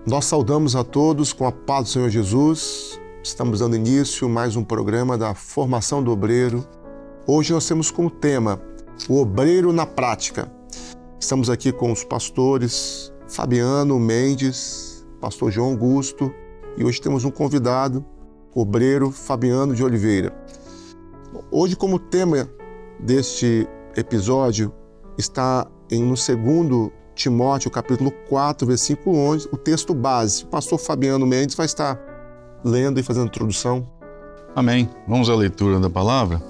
Nós saudamos a todos com a paz do Senhor Jesus. Estamos dando início a mais um programa da Formação do Obreiro. Hoje nós temos como tema o obreiro na prática. Estamos aqui com os pastores Fabiano Mendes, pastor João Augusto, e hoje temos um convidado, o obreiro Fabiano de Oliveira. Hoje, como tema deste episódio, está no 2 Timóteo, capítulo 4, versículo 11, o texto base. O pastor Fabiano Mendes vai estar lendo e fazendo a introdução. Amém. Vamos à leitura da palavra.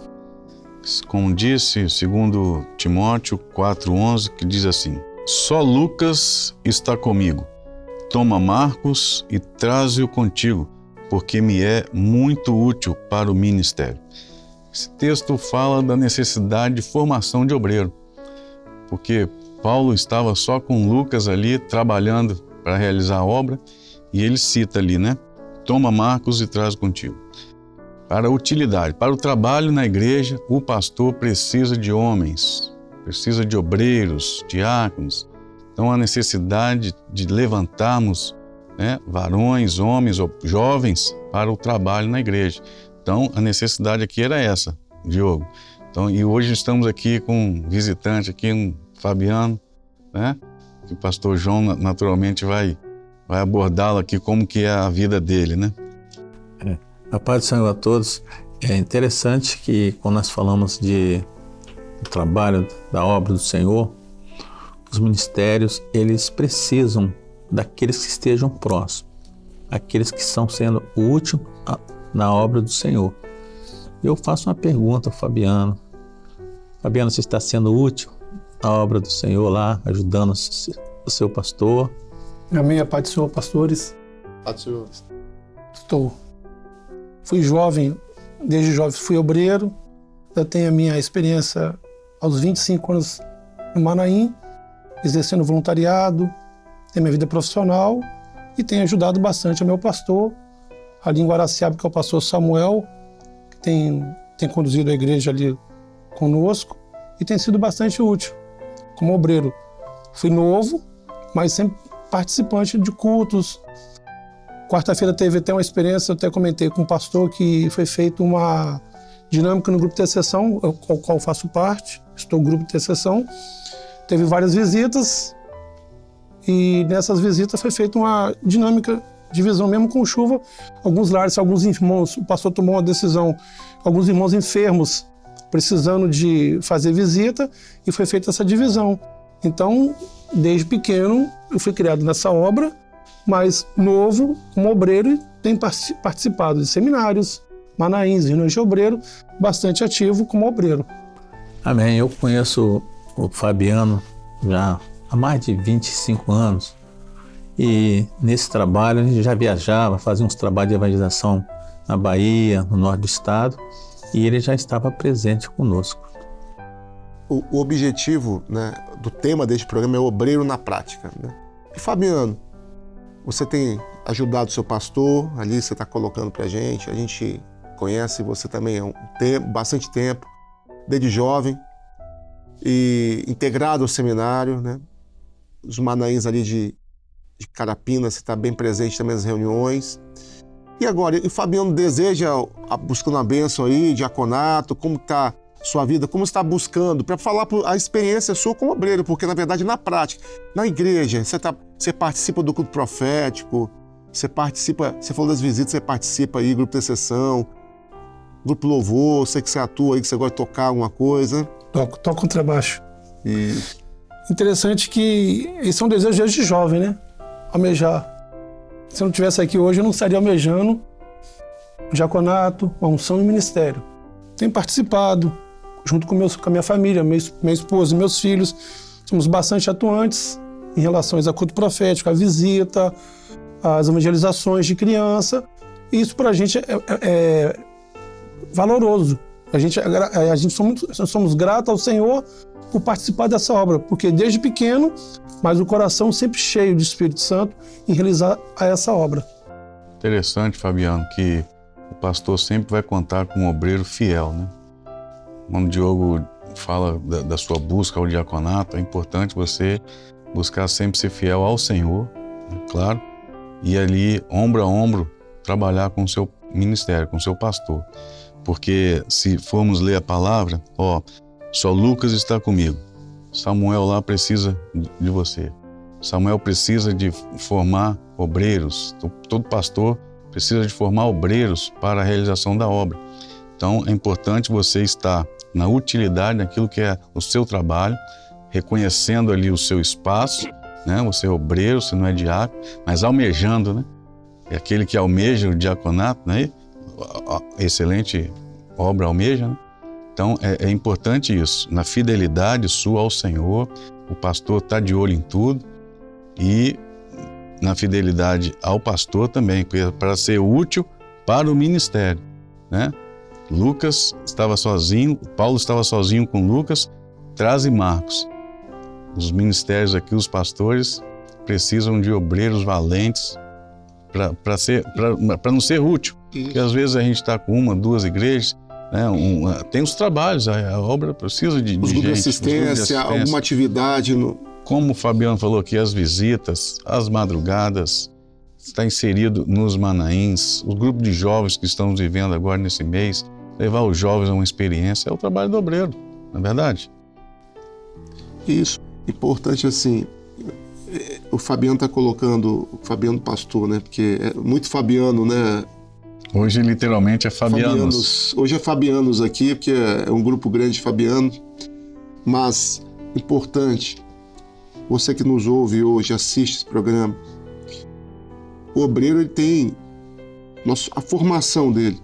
Como disse, 2 Timóteo 4:11, que diz assim: Só Lucas está comigo. Toma Marcos e traze-o contigo, porque me é muito útil para o ministério. Esse texto fala da necessidade de formação de obreiro, porque Paulo estava só com Lucas ali trabalhando para realizar a obra, e ele cita ali, né? Toma Marcos e traz contigo. Para a utilidade, para o trabalho na igreja, o pastor precisa de homens, precisa de obreiros, diáconos. Então, a necessidade de levantarmos, né, varões, homens ou jovens para o trabalho na igreja. Então, a necessidade aqui era essa, Diogo. Então, e hoje estamos aqui com um visitante aqui, um Fabiano, né? Que o pastor João naturalmente vai abordá-lo aqui, como que é a vida dele, né? A paz do Senhor a todos. É interessante que quando nós falamos do trabalho da obra do Senhor, os ministérios, eles precisam daqueles que estejam próximos, aqueles que estão sendo úteis na obra do Senhor. Eu faço uma pergunta ao Fabiano. Fabiano, você está sendo útil à obra do Senhor lá, ajudando o seu pastor? Amém, a paz do Senhor, pastores. Paz do Senhor. Estou. Fui jovem, desde jovem fui obreiro. Eu tenho a minha experiência aos 25 anos no Manaim, exercendo voluntariado, tenho minha vida profissional e tenho ajudado bastante ao meu pastor, ali em Guaraciaba, que é o pastor Samuel, que tem conduzido a igreja ali conosco e tem sido bastante útil como obreiro. Fui novo, mas sempre participante de cultos. Quarta-feira teve até uma experiência, eu até comentei com o pastor, que foi feita uma dinâmica no grupo de intercessão, ao qual faço parte, estou no grupo de intercessão. Teve várias visitas e nessas visitas foi feita uma dinâmica de visão, mesmo com chuva. Alguns lares, alguns irmãos, o pastor tomou uma decisão, alguns irmãos enfermos precisando de fazer visita e foi feita essa divisão. Então, desde pequeno, eu fui criado nessa obra, mas novo, como obreiro, tenho participado de seminários, Manaíns, reuniões de obreiro, bastante ativo como obreiro. Amém. Eu conheço o Fabiano já há mais de 25 anos e nesse trabalho a gente já viajava, fazia uns trabalhos de evangelização na Bahia, no norte do estado, e ele já estava presente conosco. O objetivo, né, do tema deste programa é o obreiro na prática, né? E Fabiano, você tem ajudado o seu pastor, ali você está colocando para a gente conhece você também há bastante tempo, desde jovem, e integrado ao seminário, né? Os Manaíns ali de Carapina, você está bem presente também nas reuniões. E agora, o Fabiano deseja, buscando uma bênção aí, diaconato, como está sua vida, como está buscando, para falar a experiência sua como obreiro, porque na verdade na prática, na igreja, você participa do culto profético, você falou das visitas, você participa aí, grupo de intercessão, grupo louvor, sei que você atua aí, que você gosta de tocar alguma coisa. Toco contrabaixo. E... Interessante que isso é um desejo desde jovem, né? Almejar. Se eu não estivesse aqui hoje, eu não estaria almejando o diaconato, a unção e o ministério. Tenho participado, junto com a minha família, minha esposa e meus filhos. Somos bastante atuantes em relação a culto profético, a visita, as evangelizações de criança. E isso para a gente é valoroso. A gente somos gratos ao Senhor por participar dessa obra, porque desde pequeno, mas o coração sempre cheio de Espírito Santo em realizar essa obra. Interessante, Fabiano, que o pastor sempre vai contar com um obreiro fiel, né? Quando o Diogo fala da sua busca ao diaconato, é importante você buscar sempre ser fiel ao Senhor, né? Claro, e ali, ombro a ombro, trabalhar com o seu ministério, com o seu pastor. Porque se formos ler a palavra, só Lucas está comigo. Samuel lá precisa de você. Samuel precisa de formar obreiros. Todo pastor precisa de formar obreiros para a realização da obra. Então, é importante você estar na utilidade daquilo que é o seu trabalho, reconhecendo ali o seu espaço, né? Você é obreiro, você não é diácono, mas almejando, né? É aquele que almeja o diaconato, né? Excelente obra almeja, né? Então, é importante isso. Na fidelidade sua ao Senhor, o pastor está de olho em tudo, e na fidelidade ao pastor também, para ser útil para o ministério, né? Lucas estava sozinho, Paulo estava sozinho com Lucas, traz e Marcos. Os ministérios aqui, os pastores, precisam de obreiros valentes para não ser útil. Porque às vezes a gente está com 1, 2 igrejas, né? Tem os trabalhos, a obra precisa de grupos gente. De assistência, alguma atividade. Como o Fabiano falou aqui, as visitas, as madrugadas, está inserido nos Manaíns, o grupo de jovens que estamos vivendo agora nesse mês, levar os jovens a uma experiência, é o trabalho do obreiro, não é verdade? Isso. Importante assim, o Fabiano está colocando, o Fabiano pastor, né? Porque é muito Fabiano, né? Hoje literalmente é Fabianos. Hoje é Fabianos aqui, porque é um grupo grande de Fabiano. Mas, importante, você que nos ouve hoje, assiste esse programa, o obreiro ele tem a formação dele.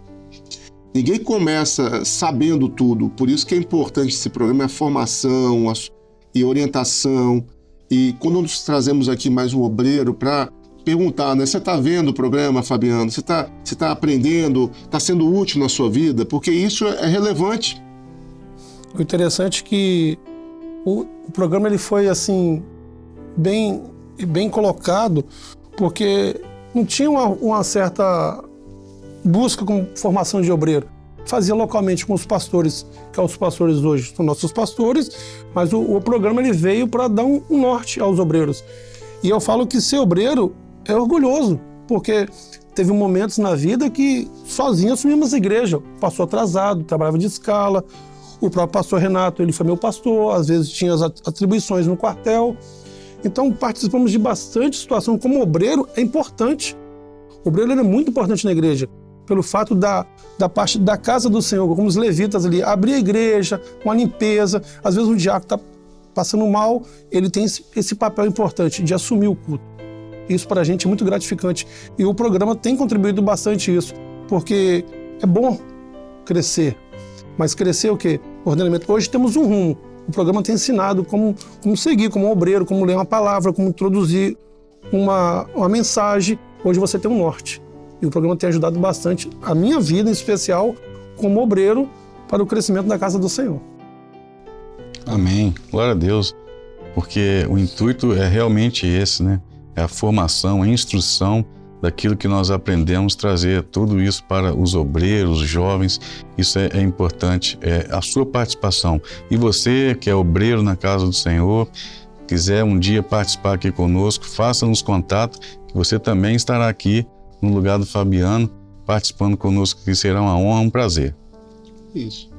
Ninguém começa sabendo tudo, por isso que é importante esse programa, é a formação e orientação. E quando nós trazemos aqui mais um obreiro para perguntar, né? Você está vendo o programa, Fabiano? Você tá aprendendo? Está sendo útil na sua vida? Porque isso é relevante. O interessante é que o programa ele foi assim bem colocado, porque não tinha uma certa busca com formação de obreiro. Fazia localmente com os pastores, que os pastores hoje são nossos pastores, mas o programa ele veio para dar um norte aos obreiros. E eu falo que ser obreiro é orgulhoso, porque teve momentos na vida que sozinho assumimos a igreja. Pastor atrasado, trabalhava de escala. O próprio pastor Renato, ele foi meu pastor, às vezes tinha as atribuições no quartel. Então participamos de bastante situação. Como obreiro é importante. O obreiro é muito importante na igreja, pelo fato da parte da casa do Senhor, como os levitas ali, abrir a igreja, uma limpeza. Às vezes um diácono está passando mal, ele tem esse papel importante de assumir o culto. Isso para a gente é muito gratificante. E o programa tem contribuído bastante isso, porque é bom crescer. Mas crescer o quê? Ordenamento. Hoje temos um rumo. O programa tem ensinado como seguir, como obreiro, como ler uma palavra, como introduzir uma mensagem. Hoje você tem um norte. E o programa tem ajudado bastante a minha vida, em especial, como obreiro, para o crescimento da casa do Senhor. Amém. Glória a Deus. Porque o intuito é realmente esse, né? É a formação, a instrução daquilo que nós aprendemos, trazer tudo isso para os obreiros, os jovens. Isso é importante, é a sua participação. E você que é obreiro na casa do Senhor, quiser um dia participar aqui conosco, faça-nos contato, que você também estará aqui no lugar do Fabiano, participando conosco, que será uma honra, um prazer. Isso.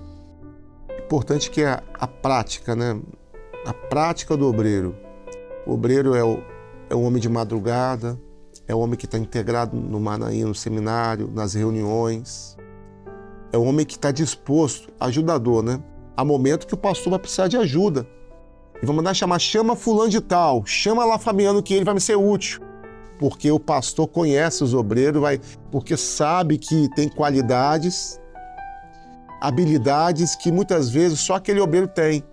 Importante que é a prática, né? A prática do obreiro. O obreiro é o homem de madrugada, é o homem que está integrado no Manaim, no seminário, nas reuniões. É o homem que está disposto, ajudador, né? Há momento que o pastor vai precisar de ajuda. E vai mandar chama fulano de tal, chama lá Fabiano que ele vai me ser útil. Porque o pastor conhece os obreiros, porque sabe que tem qualidades, habilidades que muitas vezes só aquele obreiro tem.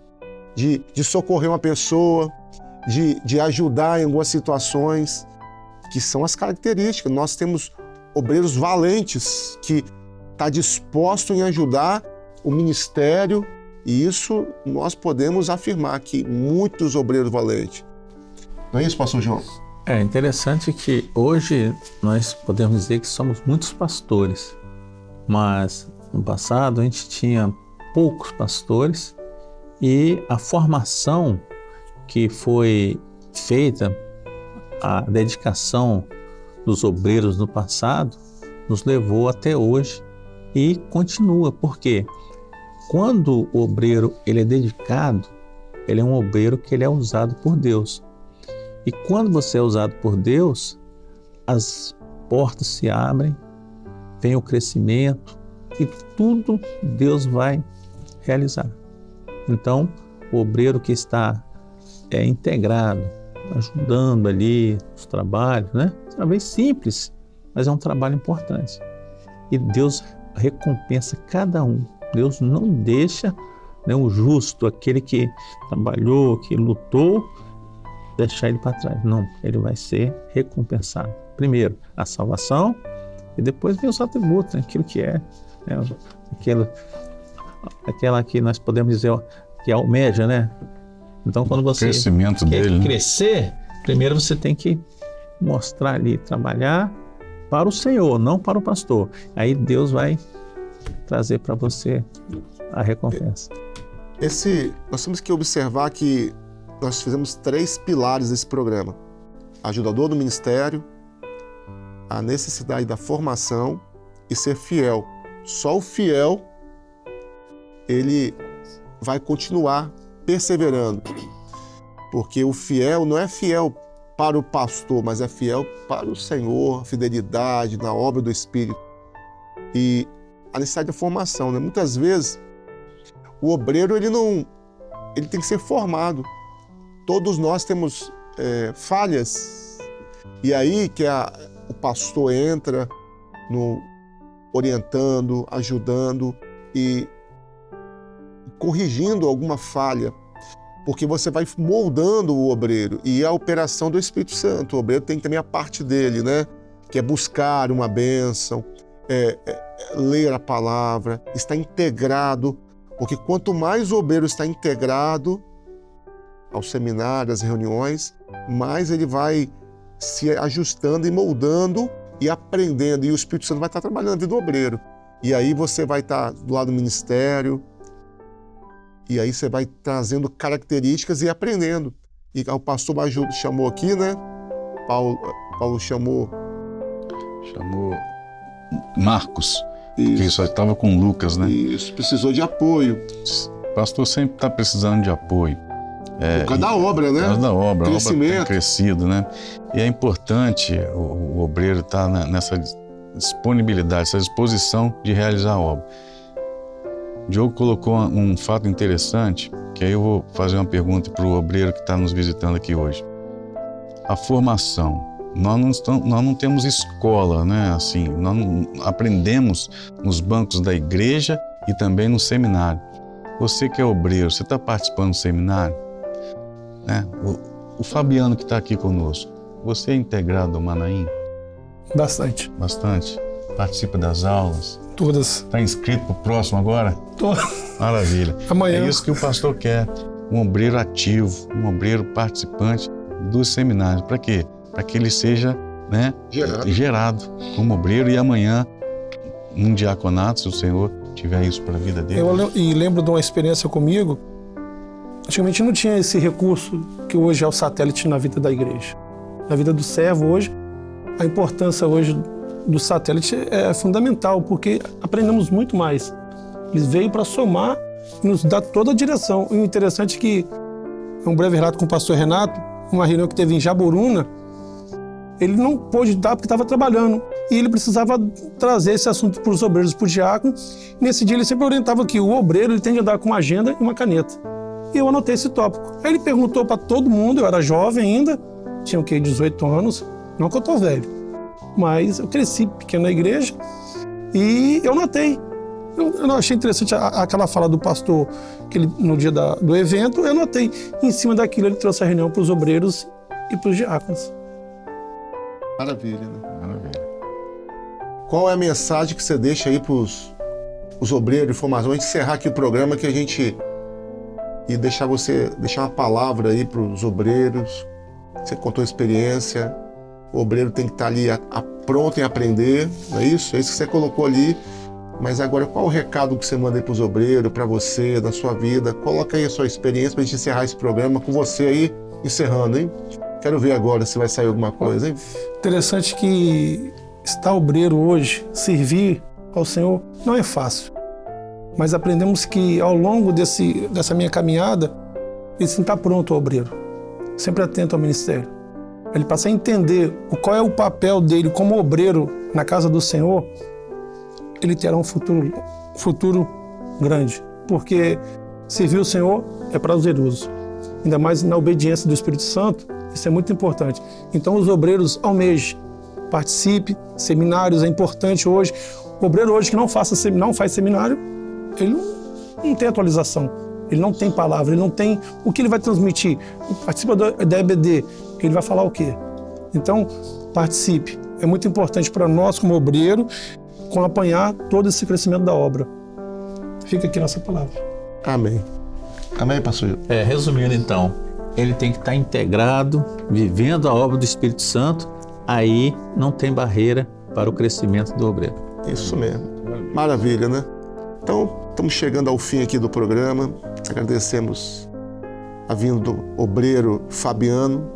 De socorrer uma pessoa, de ajudar em algumas situações, que são as características. Nós temos obreiros valentes que estão dispostos em ajudar o ministério, e isso nós podemos afirmar que muitos obreiros valentes. Não é isso, pastor João? É interessante que hoje nós podemos dizer que somos muitos pastores, mas no passado a gente tinha poucos pastores e a formação que foi feita, a dedicação dos obreiros no passado nos levou até hoje e continua. Por quê? Quando o obreiro ele é dedicado, ele é um obreiro que ele é usado por Deus. E quando você é usado por Deus, as portas se abrem, vem o crescimento e tudo Deus vai realizar. Então, o obreiro que está integrado, ajudando ali os trabalhos, né? Talvez simples, mas é um trabalho importante. E Deus recompensa cada um. Deus não deixa, né, o justo, aquele que trabalhou, que lutou, deixar ele para trás. Não, ele vai ser recompensado. Primeiro, a salvação, e depois vem os atributos, né, aquilo que é, né, aquela que nós podemos dizer que almeja, né? Então, quando você crescimento quer dele, crescer, primeiro você tem que mostrar ali, trabalhar para o Senhor, não para o pastor. Aí Deus vai trazer para você a recompensa. Nós temos que observar que nós fizemos 3 pilares desse programa: ajudador do ministério, a necessidade da formação e ser fiel. Só o fiel, ele vai continuar perseverando, porque o fiel não é fiel para o pastor, mas é fiel para o Senhor, fidelidade na obra do Espírito. E a necessidade da formação, né? Muitas vezes o obreiro ele tem que ser formado. Todos nós temos falhas, e aí que o pastor entra orientando, ajudando e corrigindo alguma falha, porque você vai moldando o obreiro, e a operação do Espírito Santo. O obreiro tem também a parte dele, né? Que é buscar uma bênção, ler a palavra, estar integrado, porque quanto mais o obreiro está integrado ao seminário, às reuniões, mais ele vai se ajustando e moldando e aprendendo, e o Espírito Santo vai estar trabalhando na vida do obreiro. E aí você vai estar do lado do ministério, e aí você vai trazendo características e aprendendo. E o pastor Bajudo chamou aqui, né? Paulo chamou Marcos, que só estava com Lucas, né? Isso, precisou de apoio. O pastor sempre está precisando de apoio. Por causa da obra, né? Por causa da obra, crescimento. A obra tem crescido, né? E é importante o obreiro estar nessa disponibilidade, essa disposição de realizar a obra. O Diogo colocou um fato interessante, que aí eu vou fazer uma pergunta para o obreiro que está nos visitando aqui hoje. A formação. Nós não temos escola, né? Assim, nós não aprendemos nos bancos da igreja e também no seminário. Você que é obreiro, você está participando do seminário? Né? O Fabiano que está aqui conosco, você é integrado ao Manaim? Bastante. Bastante. Participa das aulas? Todas. Está inscrito para o próximo agora? Tô. Maravilha. Amanhã. É isso que o pastor quer, um obreiro ativo, um obreiro participante dos seminários. Para quê? Para que ele seja, né, gerado como obreiro, e amanhã, num diaconato, se o Senhor tiver isso para a vida dele. Eu lembro de uma experiência comigo. Antigamente não tinha esse recurso que hoje é o satélite na vida da igreja. Na vida do servo hoje, a importância hoje do satélite é fundamental, porque aprendemos muito mais. Ele veio para somar e nos dar toda a direção. E o interessante é que, um breve relato com o pastor Renato, uma reunião que teve em Jaboruna, ele não pôde dar porque estava trabalhando. E ele precisava trazer esse assunto para os obreiros, para o diácono. Nesse dia ele sempre orientava que o obreiro ele tem que andar com uma agenda e uma caneta. E eu anotei esse tópico. Aí ele perguntou para todo mundo, eu era jovem ainda, tinha 18 anos, não que eu estou velho, mas eu cresci pequeno na igreja e eu anotei. Eu achei interessante aquela fala do pastor, que ele, no dia do evento, eu anotei. Em cima daquilo ele trouxe a reunião para os obreiros e para os diáconos. Maravilha, né? Maravilha. Qual é a mensagem que você deixa aí para os obreiros, informações, encerrar aqui o programa e deixar uma palavra aí para os obreiros? Você contou a experiência, o obreiro tem que estar ali pronto em aprender, não é isso? É isso que você colocou ali. Mas agora, qual o recado que você manda aí para os obreiros, para você, da sua vida? Coloca aí a sua experiência para a gente encerrar esse programa com você aí, encerrando, hein? Quero ver agora se vai sair alguma coisa, hein? Interessante que estar obreiro hoje, servir ao Senhor, não é fácil. Mas aprendemos que ao longo dessa minha caminhada, ele sempre está pronto ao obreiro, sempre atento ao ministério. Ele passa a entender qual é o papel dele como obreiro na casa do Senhor, ele terá um futuro grande. Porque servir o Senhor é prazeroso, ainda mais na obediência do Espírito Santo, isso é muito importante. Então os obreiros almejem, participe, seminários, é importante hoje. O obreiro hoje que não faz seminário, ele não tem atualização, ele não tem palavra, ele não tem o que ele vai transmitir. Participa da EBD, ele vai falar o quê? Então, participe. É muito importante para nós, como obreiro, acompanhar todo esse crescimento da obra. Fica aqui nossa palavra. Amém. Amém, pastor? Resumindo então, ele tem que estar integrado, vivendo a obra do Espírito Santo, aí não tem barreira para o crescimento do obreiro. Isso mesmo. Maravilha, né? Então, estamos chegando ao fim aqui do programa. Agradecemos a vinda do obreiro Fabiano,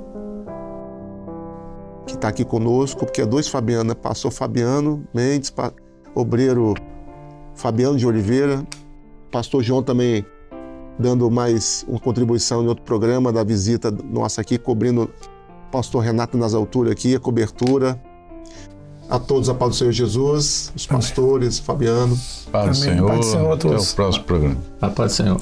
que está aqui conosco, porque é 2 Fabiano, né? Pastor Fabiano Mendes, obreiro Fabiano de Oliveira, pastor João também dando mais uma contribuição em outro programa da visita nossa aqui, cobrindo o pastor Renato nas alturas aqui, a cobertura. A todos a paz do Senhor Jesus, os pastores, Fabiano. Paz do Senhor, Paz do Senhor a até todos. o próximo programa. A paz do Senhor.